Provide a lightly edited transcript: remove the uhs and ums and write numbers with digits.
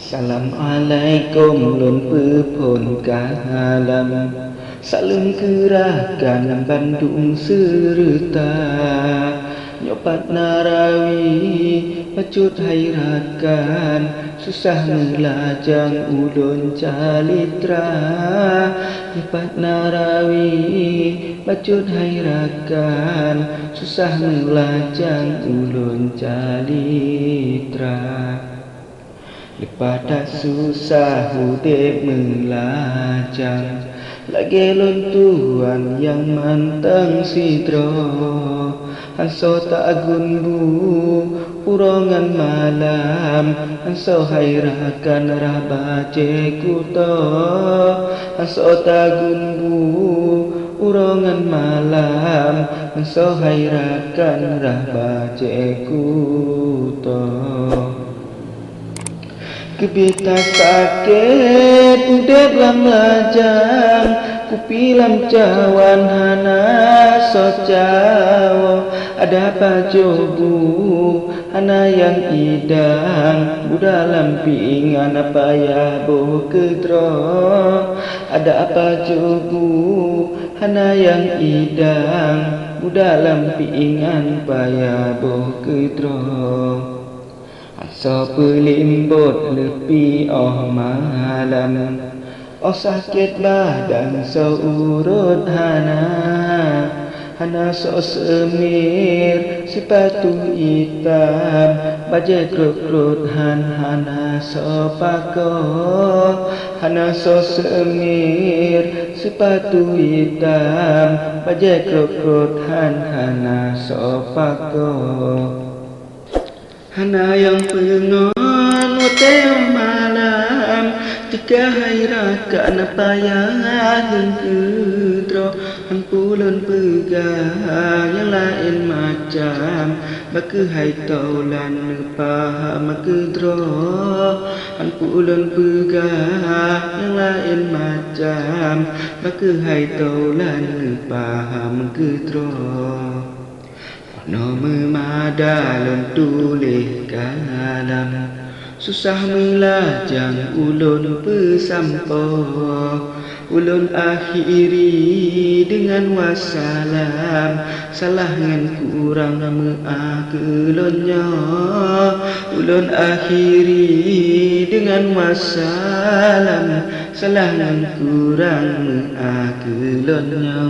Assalamualaikum lun pepon kalam. Salam gerakan Bandung serta nyopat narawi macut hairakan susah melajang ulun calitra. Nyopat narawi macut hairakan susah melajang ulun calitra. Lepas susah hudip melajang lagi lon Tuhan yang mantang sidro. Hanso tak gunbu purongan malam, hanso hairakan rabace kuto. Hanso tak gunbu purongan malam, hanso hairakan rabace kuto. Kebita sakit udep lam lajang, kupilam cawan hana socawo. Ada pajobu hana yang idang, budalam pingan apa ya boh kedro. Ada apa jobu hana yang idang, budalam pingan paya boh kedro. So pelimbut lepi malam, sakit badan so urut hana. Hana so semir sepatu hitam, baju krut hana so pako. Hana so semir sepatu hitam, baju krut hana so pako. Hana yang pengon hotel malam, tiga hairakan apa yang kedro. Hampulun pegah yang lain macam, baka hai taulan paham kedro. Hampulun pegah yang lain macam, baka hai taulan paham kedro. No memadalun tulis kalam, susah melajang ulun pesampo. Ulun akhiri dengan wassalam, salah ngan kurang mengakelonnya. Ulun akhiri dengan wassalam, salah ngan kurang mengakelonnya.